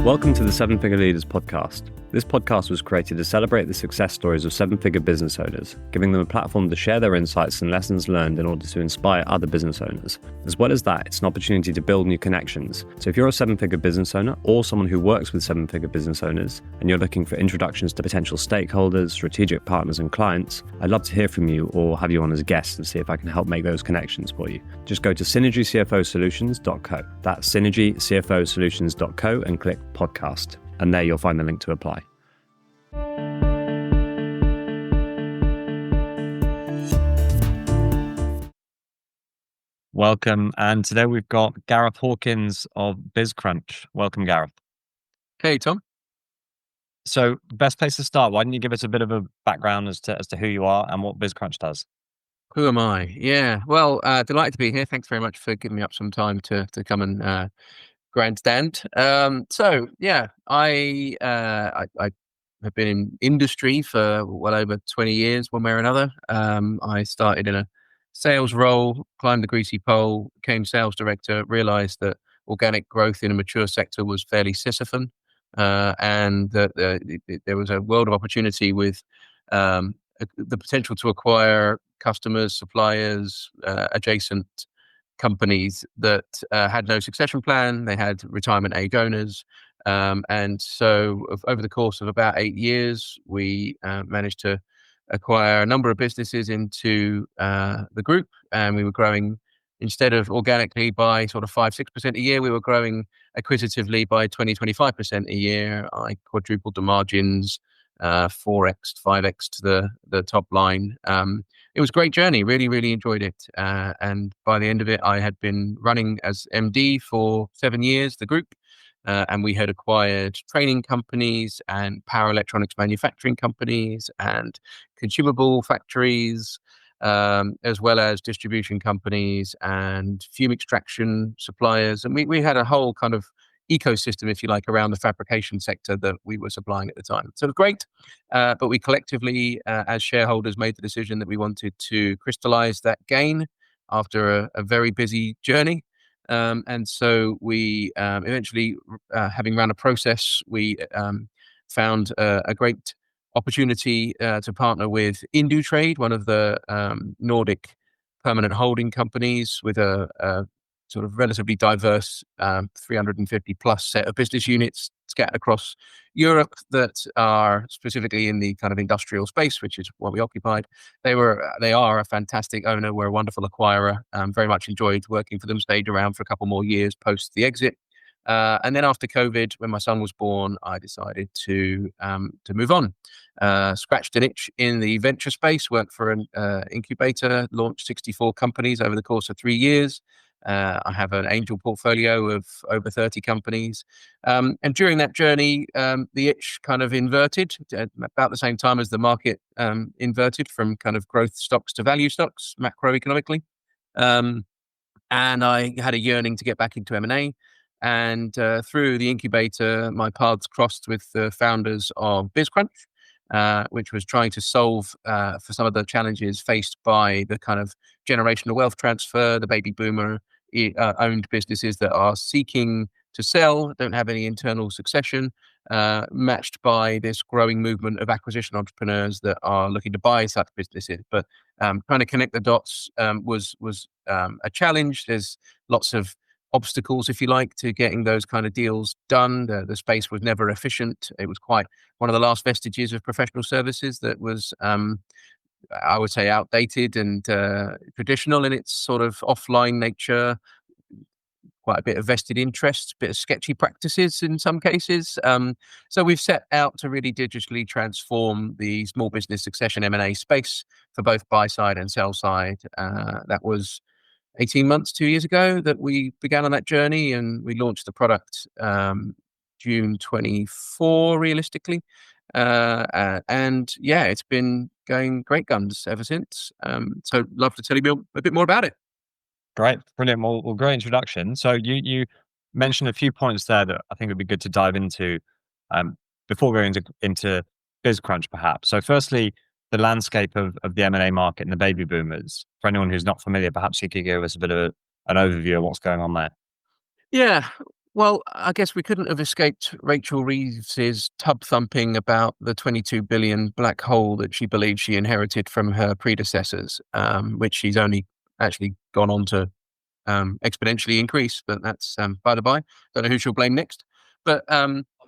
Welcome to the Seven Figure Leaders podcast. This podcast was created to celebrate the success stories of seven-figure business owners, giving them a platform to share their insights and lessons learned in order to inspire other business owners. As well as that, it's an opportunity to build new connections. So if you're a seven-figure business owner or someone who works with seven-figure business owners and you're looking for introductions to potential stakeholders, strategic partners and clients, I'd love to hear from you or have you on as a guest and see if I can help make those connections for you. Just go to synergycfosolutions.co. That's synergycfosolutions.co and click podcast. And there you'll find the link to apply. Welcome. And today we've got Gareth Hawkins of BizCrunch. Welcome, Gareth. Hey, Tom. So best place to start, why don't you give us a bit of a background as to who you are and what BizCrunch does? Who am I? Yeah, well, delighted to be here. Thanks very much for giving me up some time to come and grandstand. I have been in industry for well over 20 years, one way or another. I started in a sales role, climbed the greasy pole, became sales director, realized that organic growth in a mature sector was fairly Sisyphean, and that there was a world of opportunity with the potential to acquire customers, suppliers, adjacent companies that had no succession plan. They had retirement age owners. And so over the course of about 8 years, we managed to acquire a number of businesses into the group. And we were growing, instead of organically by sort of 5-6% a year, we were growing acquisitively by 20-25% a year. I quadrupled the margins, 4x, 5x to the top line. It was a great journey, really, really enjoyed it. And by the end of it, I had been running as MD for 7 years, the group. And we had acquired training companies and power electronics manufacturing companies and consumable factories, as well as distribution companies and fume extraction suppliers. And we had a whole kind of ecosystem, if you like, around the fabrication sector that we were supplying at the time. So it was great, but we collectively, as shareholders, made the decision that we wanted to crystallize that gain after a very busy journey. And so we eventually, having run a process, we found a great opportunity to partner with Indutrade, one of the Nordic permanent holding companies with a sort of relatively diverse 350 plus set of business units scattered across Europe that are specifically in the kind of industrial space, which is what we occupied. They are a fantastic owner. We're a wonderful acquirer. Very much enjoyed working for them. Stayed around for a couple more years post the exit. And then after COVID, when my son was born, I decided to move on. Scratched an itch in the venture space, worked for an incubator, launched 64 companies over the course of 3 years. I have an angel portfolio of over 30 companies. And during that journey, the itch kind of inverted at about the same time as the market inverted from kind of growth stocks to value stocks, macroeconomically. And I had a yearning to get back into M&A. And through the incubator, my paths crossed with the founders of BizCrunch, which was trying to solve for some of the challenges faced by the kind of generational wealth transfer, the baby boomer owned businesses that are seeking to sell, don't have any internal succession, matched by this growing movement of acquisition entrepreneurs that are looking to buy such businesses. But trying to connect the dots was a challenge. There's lots of obstacles, if you like, to getting those kind of deals done. The space was never efficient. It was quite one of the last vestiges of professional services that was, I would say, outdated and traditional in its sort of offline nature. Quite a bit of vested interest, a bit of sketchy practices in some cases. So we've set out to really digitally transform the small business succession M&A space for both buy side and sell side. That was 18 months, 2 years ago that we began on that journey, and we launched the product June 24, realistically. And yeah, it's been going great guns ever since. So love to tell you a bit more about it. Great, brilliant. Well, great introduction. So you mentioned a few points there that I think would be good to dive into before going into BizCrunch, perhaps. So firstly, the landscape of the M&A market and the baby boomers. For anyone who's not familiar, perhaps you could give us a bit of an overview of what's going on there. Yeah, Well, I guess we couldn't have escaped Rachel Reeves's tub thumping about the 22 billion black hole that she believed she inherited from her predecessors, which she's only actually gone on to exponentially increase. But that's by the by. Don't know who she'll blame next. But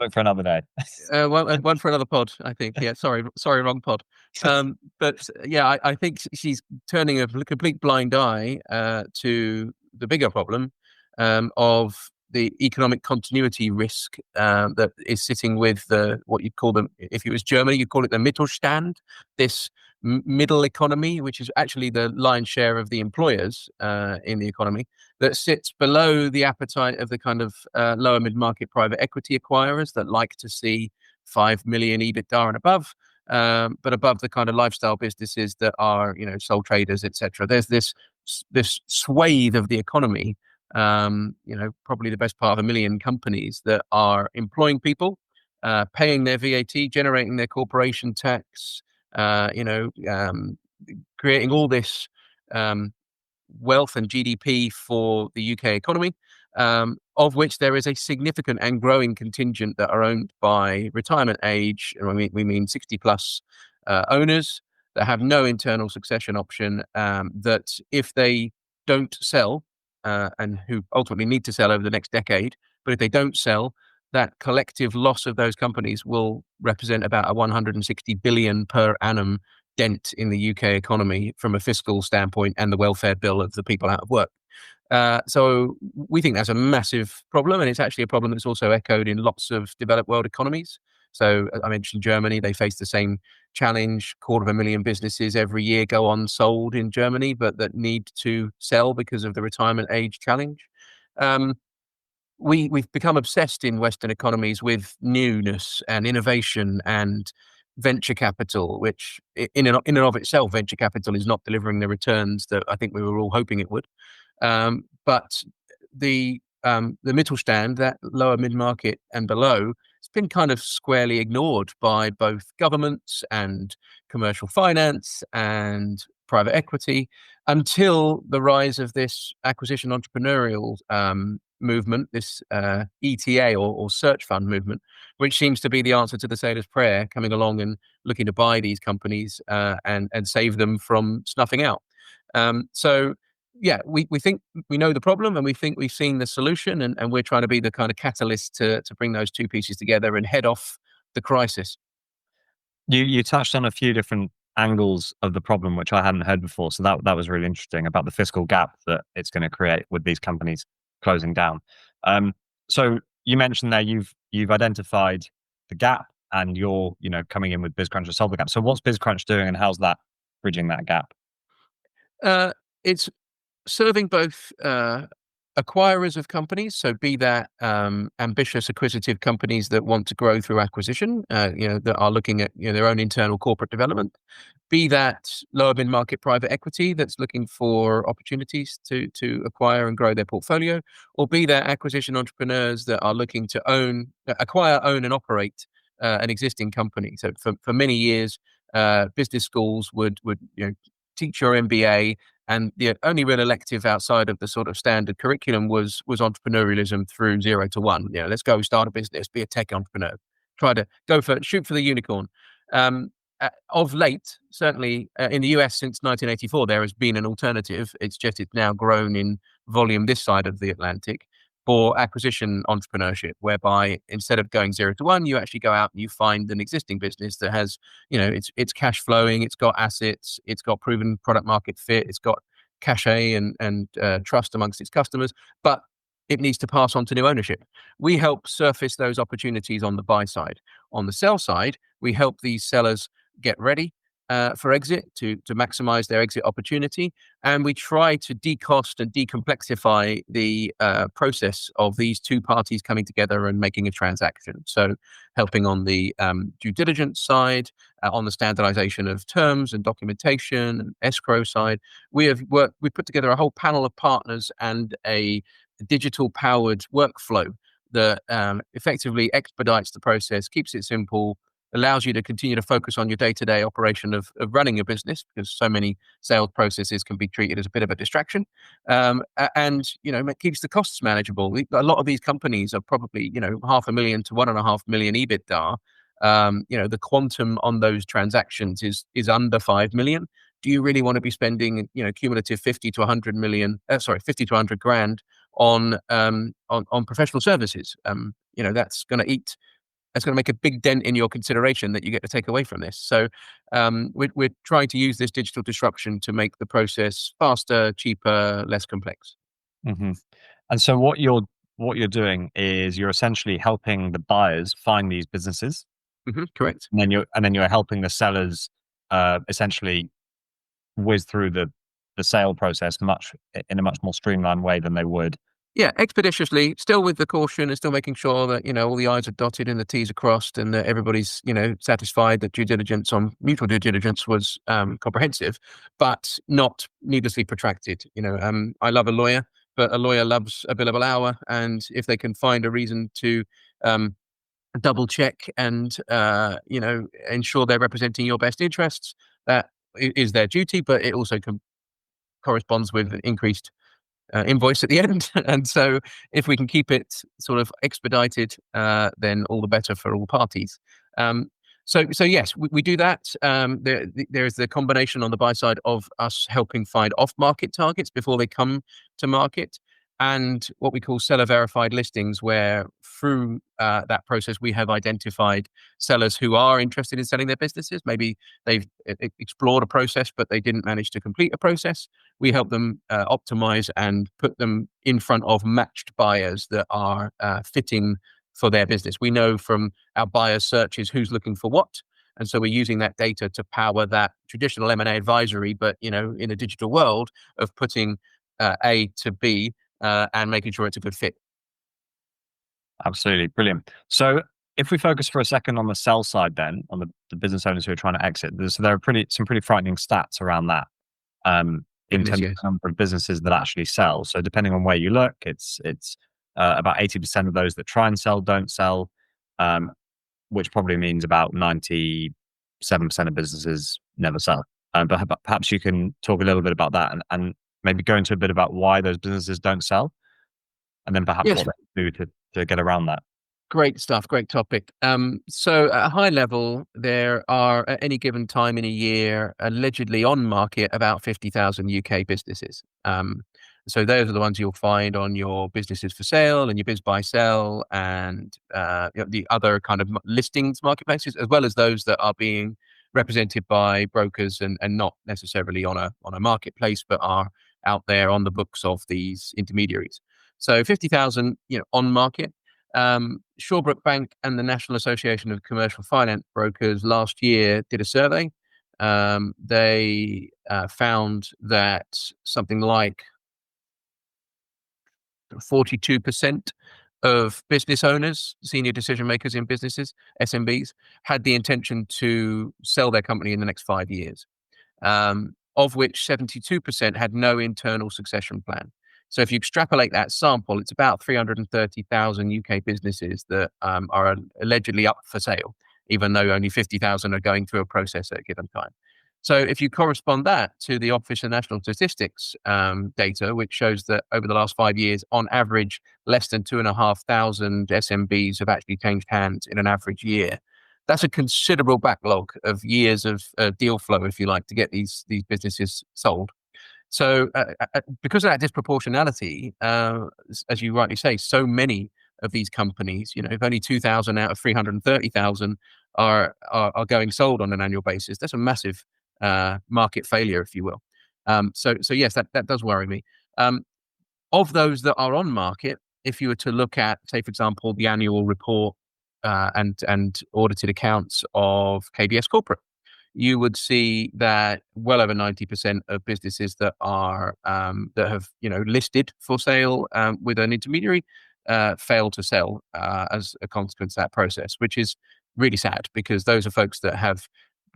Look for another day. one for another pod, I think. Yeah, sorry, wrong pod. But yeah, I think she's turning a complete blind eye to the bigger problem of the economic continuity risk that is sitting with what you'd call them, if it was Germany, you'd call it the Mittelstand, this middle economy, which is actually the lion's share of the employers in the economy, that sits below the appetite of the kind of lower mid-market private equity acquirers that like to see 5 million EBITDA and above, but above the kind of lifestyle businesses that are, sole traders, etc. There's this swathe of the economy, probably the best part of 1 million companies that are employing people, paying their VAT, generating their corporation tax, creating all this wealth and GDP for the UK economy, of which there is a significant and growing contingent that are owned by retirement age, and we mean 60 plus owners that have no internal succession option, that if they don't sell, and who ultimately need to sell over the next decade, but if they don't sell, that collective loss of those companies will represent about a 160 billion per annum dent in the UK economy from a fiscal standpoint and the welfare bill of the people out of work. So we think that's a massive problem, and it's actually a problem that's also echoed in lots of developed world economies. So I mentioned Germany, they face the same challenge. 250,000 businesses every year go unsold in Germany, but that need to sell because of the retirement age challenge. We've become obsessed in Western economies with newness and innovation and venture capital, which in and of itself, venture capital is not delivering the returns that I think we were all hoping it would. But the Mittelstand, that lower mid-market and below, it's been kind of squarely ignored by both governments and commercial finance and private equity until the rise of this acquisition entrepreneurial movement, this ETA or search fund movement, which seems to be the answer to the sailor's prayer, coming along and looking to buy these companies and save them from snuffing out. So yeah, we think we know the problem, and we think we've seen the solution, and we're trying to be the kind of catalyst to bring those two pieces together and head off the crisis. You touched on a few different angles of the problem, which I hadn't heard before. So that was really interesting about the fiscal gap that it's going to create with these companies closing down. So you mentioned there you've identified the gap, and you're coming in with BizCrunch to solve the gap. So what's BizCrunch doing, and how's that bridging that gap? It's serving both acquirers of companies, so be that ambitious, acquisitive companies that want to grow through acquisition, that are looking at their own internal corporate development, be that lower mid-market private equity that's looking for opportunities to acquire and grow their portfolio, or be that acquisition entrepreneurs that are looking to acquire, own, and operate an existing company. So for many years, business schools would teach your MBA, and the only real elective outside of the sort of standard curriculum was entrepreneurialism through 0 to 1. Let's go start a business, be a tech entrepreneur, try to shoot for the unicorn. Of late, certainly in the US since 1984, there has been an alternative. It's now grown in volume this side of the Atlantic for acquisition entrepreneurship, whereby instead of going 0 to 1, you actually go out and you find an existing business that has, it's cash flowing, it's got assets, it's got proven product market fit, it's got cachet and trust amongst its customers, but it needs to pass on to new ownership. We help surface those opportunities on the buy side. On the sell side, we help these sellers get ready for exit to maximize their exit opportunity, and we try to decost and decomplexify the process of these two parties coming together and making a transaction. So helping on the due diligence side, on the standardization of terms and documentation and escrow side, we put together a whole panel of partners and a digital powered workflow that effectively expedites the process, keeps it simple, allows you to continue to focus on your day-to-day operation of running your business, because so many sales processes can be treated as a bit of a distraction. And, it keeps the costs manageable. A lot of these companies are probably, 500,000 to 1.5 million EBITDA. The quantum on those transactions is under 5 million. Do you really want to be spending, cumulative 50 to 100 million, 50 to 100 grand on professional services? That's going to make a big dent in your consideration that you get to take away from this. So we're trying to use this digital disruption to make the process faster, cheaper, less complex. Mm-hmm. And so what you're doing is you're essentially helping the buyers find these businesses. Mm-hmm, correct. And then you're helping the sellers essentially whiz through the sale process in a much more streamlined way than they would. Yeah, expeditiously, still with the caution and still making sure that, all the I's are dotted and the T's are crossed, and that everybody's, satisfied that mutual due diligence was comprehensive, but not needlessly protracted. I love a lawyer, but a lawyer loves a billable hour. And if they can find a reason to double check and, ensure they're representing your best interests, that is their duty, but it also corresponds with increased invoice at the end. And so if we can keep it sort of expedited, then all the better for all parties. So yes, we do that. There's the combination on the buy side of us helping find off-market targets before they come to market, and what we call seller verified listings, where through that process we have identified sellers who are interested in selling their businesses. Maybe they've explored a process, but they didn't manage to complete a process. We help them optimize and put them in front of matched buyers that are fitting for their business. We know from our buyer searches who's looking for what. And so we're using that data to power that traditional M&A advisory, but in a digital world of putting A to B and making sure it's a good fit. Absolutely. Brilliant. So if we focus for a second on the sell side, then on the business owners who are trying to exit, there are some pretty frightening stats around that in terms of the number of businesses that actually sell. So depending on where you look, it's about 80% of those that try and sell don't sell, which probably means about 97% of businesses never sell. But perhaps you can talk a little bit about that and maybe go into a bit about why those businesses don't sell, and then perhaps what they do to get around that. Great stuff. Great topic. So at a high level, there are at any given time in a year allegedly on market about 50,000 UK businesses. So those are the ones you'll find on your businesses for sale and your biz buy sell and the other kind of listings marketplaces, as well as those that are being represented by brokers and not necessarily on a marketplace, but are out there on the books of these intermediaries. So 50,000, on market. Shawbrook Bank and the National Association of Commercial Finance Brokers last year did a survey. They found that something like 42% of business owners, senior decision makers in businesses, SMBs, had the intention to sell their company in the next 5 years, of which 72% had no internal succession plan. So if you extrapolate that sample, it's about 330,000 UK businesses that are allegedly up for sale, even though only 50,000 are going through a process at a given time. So if you correspond that to the Office of National Statistics data, which shows that over the last 5 years, on average, less than 2,500 SMBs have actually changed hands in an average year. That's a considerable backlog of years of deal flow, if you like, to get these businesses sold. So because of that disproportionality, as you rightly say, so many of these companies, if only 2,000 out of 330,000 are going sold on an annual basis, that's a massive market failure, if you will. So yes, that does worry me. Of those that are on market, if you were to look at, say, for example, the annual report and audited accounts of KBS Corporate, you would see that well over 90% of businesses that are that have listed for sale with an intermediary fail to sell as a consequence of that process, which is really sad, because those are folks that have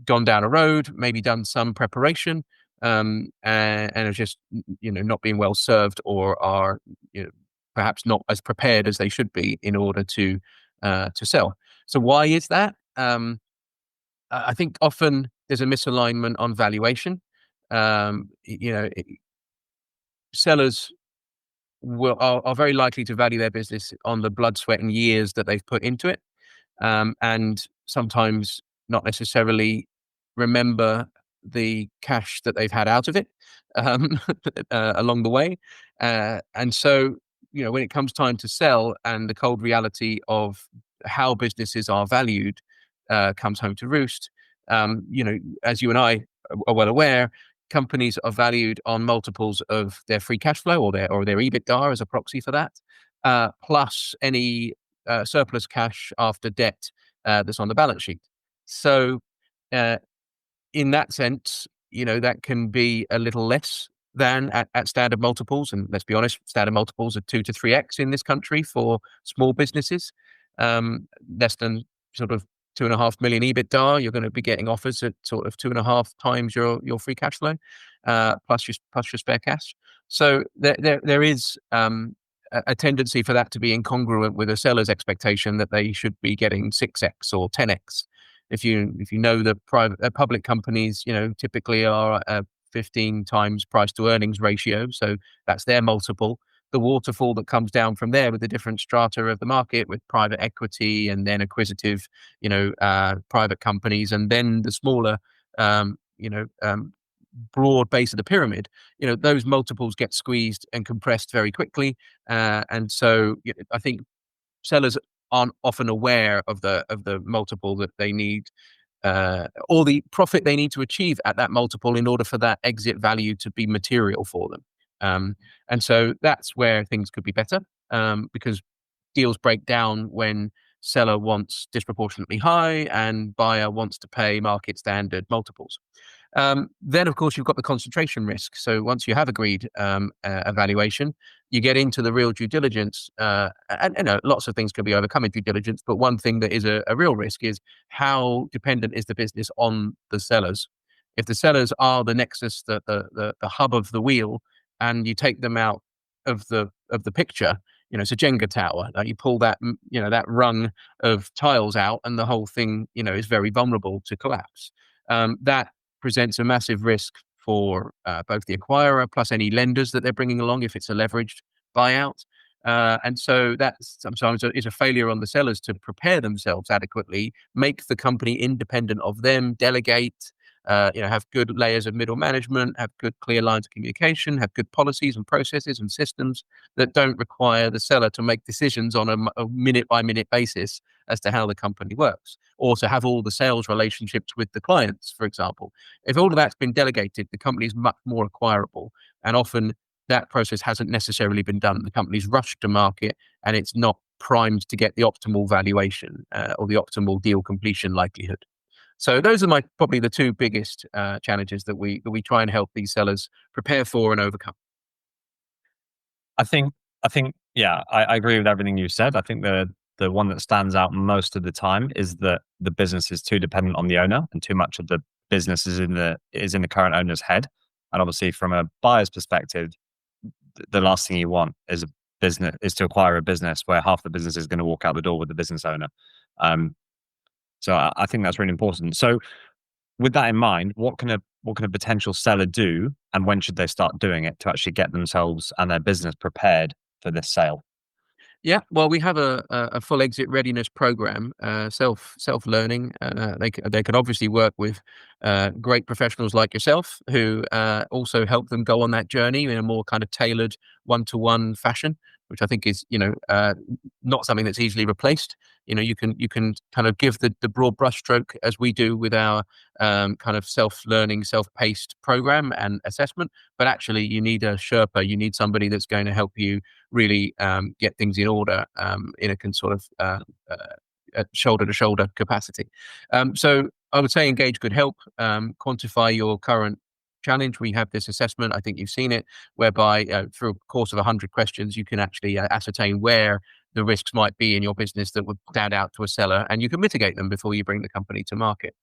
gone down a road, maybe done some preparation, and are just not being well served, or are perhaps not as prepared as they should be in order to sell. So why is that? I think often there's a misalignment on valuation. You know, sellers are very likely to value their business on the blood, sweat, and years that they've put into it, and sometimes not necessarily remember the cash that they've had out of it um, along the way. And so, when it comes time to sell and the cold reality of how businesses are valued comes home to roost, as you and I are well aware, companies are valued on multiples of their free cash flow or their EBITDA as a proxy for that, plus any surplus cash after debt that's on the balance sheet. So, uh, in that sense, that can be a little less than at standard multiples. And let's be honest, standard multiples are 2 to 3x in this country for small businesses. Less than sort of 2.5 million EBITDA, you're going to be getting offers at sort of 2.5 times your free cash flow, plus your spare cash. So there is a tendency for that to be incongruent with a seller's expectation that they should be getting 6x or 10x. If you know the public companies, typically are a 15 times price to earnings ratio, so that's their multiple. The waterfall that comes down from there with the different strata of the market, with private equity and then acquisitive, private companies, and then the smaller, broad base of the pyramid, those multiples get squeezed and compressed very quickly. And so I think sellers aren't often aware of the multiple that they need, or the profit they need to achieve at that multiple in order for that exit value to be material for them. And so that's where things could be better, because deals break down when seller wants disproportionately high and buyer wants to pay market standard multiples. Then, of course, you've got the concentration risk. So once you have agreed a valuation, you get into the real due diligence, and lots of things can be overcome in due diligence. But one thing that is a real risk is how dependent is the business on the sellers. If the sellers are the nexus, the hub of the wheel, and you take them out of the picture, it's a Jenga tower. You pull that rung of tiles out, and the whole thing, is very vulnerable to collapse. That presents a massive risk for both the acquirer plus any lenders that they're bringing along if it's a leveraged buyout. And so that sometimes is a failure on the sellers to prepare themselves adequately, make the company independent of them, delegate, have good layers of middle management, have good clear lines of communication, have good policies and processes and systems that don't require the seller to make decisions on a minute by minute basis as to how the company works, or to have all the sales relationships with the clients, for example. If all of that's been delegated, the company is much more acquirable, and often that process hasn't necessarily been done. The company's rushed to market and it's not primed to get the optimal valuation or the optimal deal completion likelihood. So those are probably the two biggest challenges that we try and help these sellers prepare for and overcome. I think, yeah, I agree with everything you said. I think the one that stands out most of the time is that the business is too dependent on the owner, and too much of the business is in the current owner's head. And obviously, from a buyer's perspective, the last thing you want is to acquire a business where half the business is going to walk out the door with the business owner. So I think that's really important. So with that in mind, what can a potential seller do, and when should they start doing it to actually get themselves and their business prepared for this sale? Yeah, well, we have a full exit readiness program, self learning. They can obviously work with great professionals like yourself, who also help them go on that journey in a more kind of tailored one-to-one fashion, which I think is not something that's easily replaced. You can kind of give the broad brushstroke as we do with our kind of self-learning, self-paced program and assessment, but actually you need a Sherpa. You need somebody that's going to help you really get things in order in a sort of shoulder-to-shoulder capacity. So I would say engage good help, quantify your current challenge. We have this assessment, I think you've seen it, whereby through a course of 100 questions, you can actually ascertain where the risks might be in your business that would stand out to a seller, and you can mitigate them before you bring the company to market.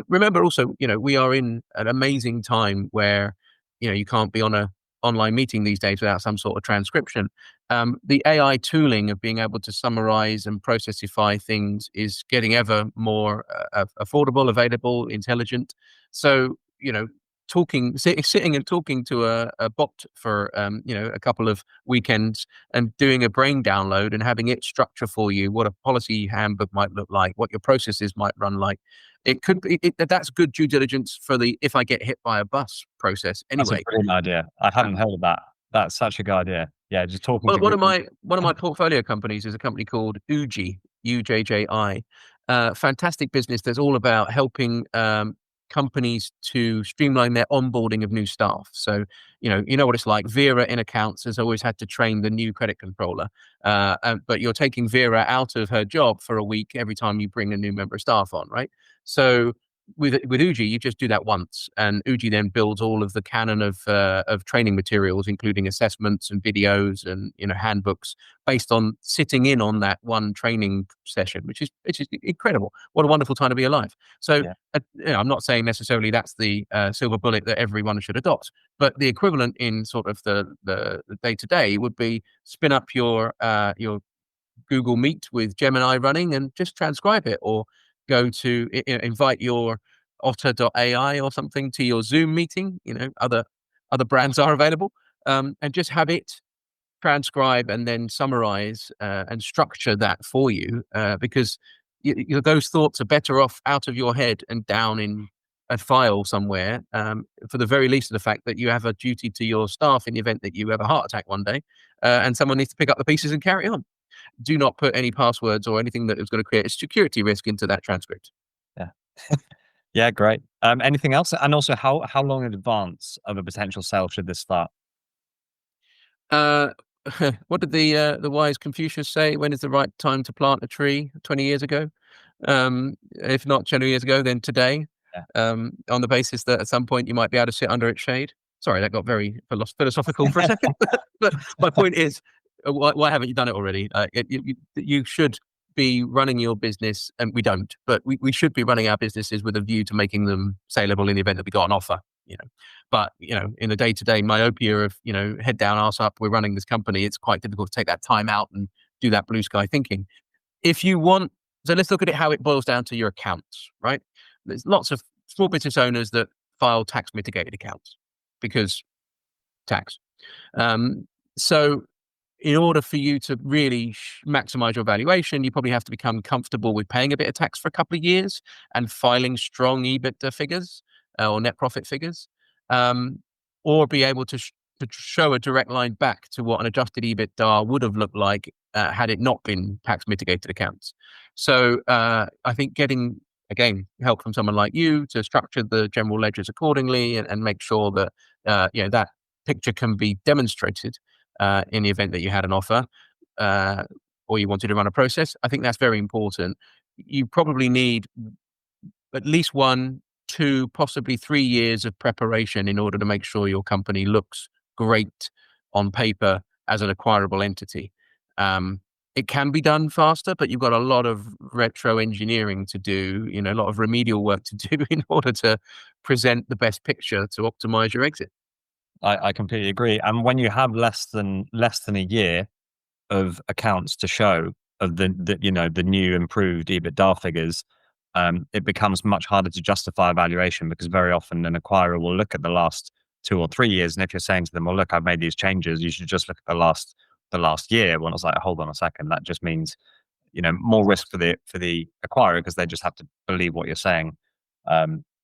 Remember also, we are in an amazing time where, you can't be on a online meeting these days without some sort of transcription. The AI tooling of being able to summarize and processify things is getting ever more affordable, available, intelligent. So, sitting and talking to a bot for, a couple of weekends and doing a brain download and having it structure for you what a policy handbook might look like, what your processes might run like. It could be that's good due diligence for the if I get hit by a bus process That's a anyway. brilliant idea. I hadn't heard of that. That's such a good idea. Yeah, just talking Well, to Google. one of my portfolio companies is a company called Ujji, UJJI. Fantastic business that's all about helping companies to streamline their onboarding of new staff. So, you know what it's like. Vera in accounts has always had to train the new credit controller, but you're taking Vera out of her job for a week every time you bring a new member of staff on, right? So with Uji, you just do that once, and Uji then builds all of the canon of training materials, including assessments and videos and handbooks, based on sitting in on that one training session, which is incredible. What a wonderful time to be alive. So, Yeah. I'm not saying necessarily that's the silver bullet that everyone should adopt, but the equivalent in sort of the day to day would be spin up your Google Meet with Gemini running and just transcribe it, or go to invite your Otter.ai or something to your Zoom meeting. Other brands are available, and just have it transcribe and then summarize and structure that for you, because those thoughts are better off out of your head and down in a file somewhere, for the very least of the fact that you have a duty to your staff in the event that you have a heart attack one day, and someone needs to pick up the pieces and carry on. Do not put any passwords or anything that is going to create a security risk into that transcript. Yeah. Yeah, great. Anything else? And also, how long in advance of a potential sale should this start? Uh, what did the wise Confucius say? When is the right time to plant a tree? 20 years ago. If not 20 years ago, then today. Yeah. On the basis that at some point you might be able to sit under its shade. Sorry, that got very philosophical for a second. But my point is, why haven't you done it already? You should be running your business, and we don't, but we should be running our businesses with a view to making them saleable in the event that we got an offer. But in the day to day myopia of head down, arse up, we're running this company. It's quite difficult to take that time out and do that blue sky thinking. If you want, so let's look at it how it boils down to your accounts, right? There's lots of small business owners that file tax mitigated accounts because tax. So in order for you to really maximize your valuation, you probably have to become comfortable with paying a bit of tax for a couple of years and filing strong EBITDA figures, or net profit figures, or be able to show a direct line back to what an adjusted EBITDA would have looked like had it not been tax mitigated accounts. So I think getting, again, help from someone like you to structure the general ledgers accordingly and make sure that that picture can be demonstrated in the event that you had an offer, or you wanted to run a process. I think that's very important. You probably need at least 1, 2, possibly 3 years of preparation in order to make sure your company looks great on paper as an acquirable entity. It can be done faster, but you've got a lot of retro engineering to do, a lot of remedial work to do in order to present the best picture to optimize your exit. I completely agree. And when you have less than a year of accounts to show of the new improved EBITDA figures, it becomes much harder to justify a valuation, because very often an acquirer will look at the last 2 or 3 years, and if you're saying to them, "Well, look, I've made these changes, you should just look at the last year," well, it's like, hold on a second, that just means more risk for the acquirer, because they just have to believe what you're saying.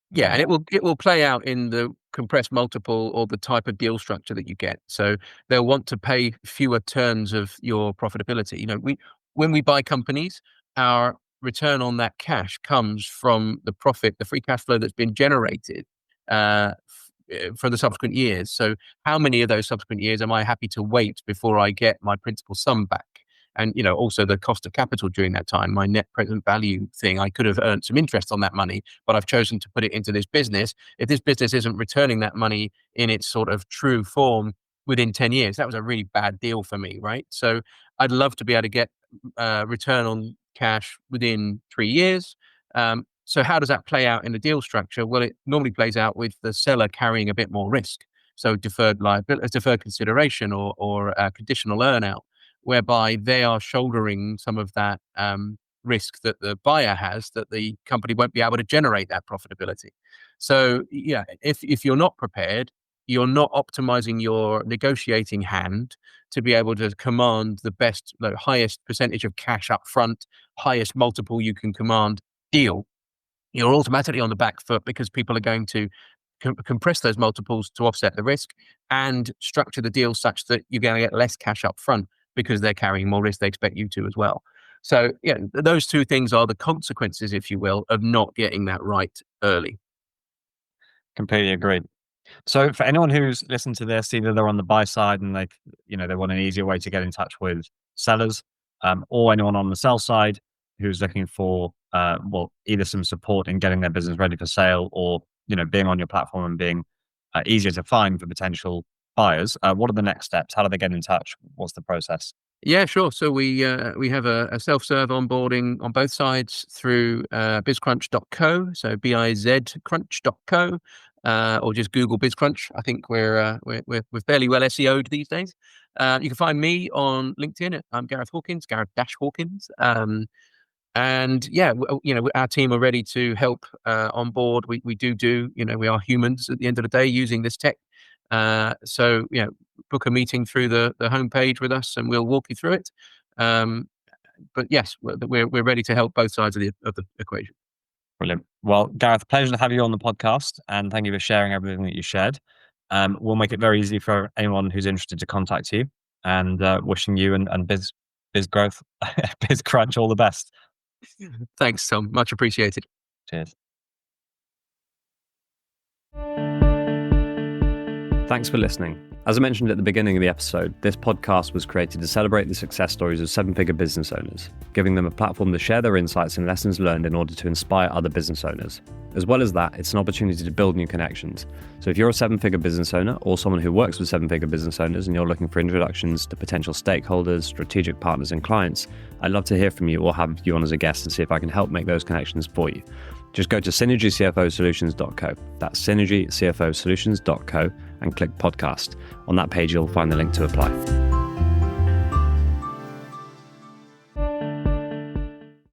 Yeah, and it will play out in the compressed multiple or the type of deal structure that you get. So they'll want to pay fewer turns of your profitability. When we buy companies, our return on that cash comes from the profit, the free cash flow that's been generated for the subsequent years. So how many of those subsequent years am I happy to wait before I get my principal sum back? And also the cost of capital during that time, my net present value thing. I could have earned some interest on that money, but I've chosen to put it into this business. If this business isn't returning that money in its sort of true form within 10 years, that was a really bad deal for me, right? So I'd love to be able to get return on cash within 3 years. So how does that play out in the deal structure? Well, it normally plays out with the seller carrying a bit more risk. so deferred liability, deferred consideration, or a conditional earnout, whereby they are shouldering some of that risk that the buyer has, that the company won't be able to generate that profitability. So yeah, if you're not prepared, you're not optimizing your negotiating hand to be able to command the best, the highest percentage of cash up front, highest multiple you can command deal. You're automatically on the back foot because people are going to compress those multiples to offset the risk and structure the deal such that you're going to get less cash up front because they're carrying more risk. They expect you to as well. So yeah, those two things are the consequences, if you will, of not getting that right early. Completely agreed. So for anyone who's listened to this, either they're on the buy side and they want an easier way to get in touch with sellers, or anyone on the sell side who's looking for either some support in getting their business ready for sale, or being on your platform and being easier to find for potential buyers, what are the next steps? How do they get in touch? What's the process? Yeah, sure. So we have a self-serve onboarding on both sides through bizcrunch.co, so bizcrunch.co, or just Google BizCrunch. I think we're fairly well SEO'd these days. You can find me on LinkedIn. I'm Gareth Hawkins, Gareth-Hawkins. And yeah, our team are ready to help on board. We we are humans at the end of the day using this tech. So book a meeting through the homepage with us, and we'll walk you through it. But yes, we're ready to help both sides of the equation. Brilliant. Well, Gareth, pleasure to have you on the podcast, and thank you for sharing everything that you shared. We'll make it very easy for anyone who's interested to contact you, and wishing you and Biz Growth, BizCrunch all the best. Thanks, Tom. Much appreciated. Cheers. Thanks for listening. As I mentioned at the beginning of the episode, this podcast was created to celebrate the success stories of seven-figure business owners, giving them a platform to share their insights and lessons learned in order to inspire other business owners. As well as that, it's an opportunity to build new connections. So if you're a seven-figure business owner or someone who works with seven-figure business owners and you're looking for introductions to potential stakeholders, strategic partners and clients, I'd love to hear from you or have you on as a guest and see if I can help make those connections for you. Just go to synergycfosolutions.co. That's synergycfosolutions.co and click podcast. On that page, you'll find the link to apply.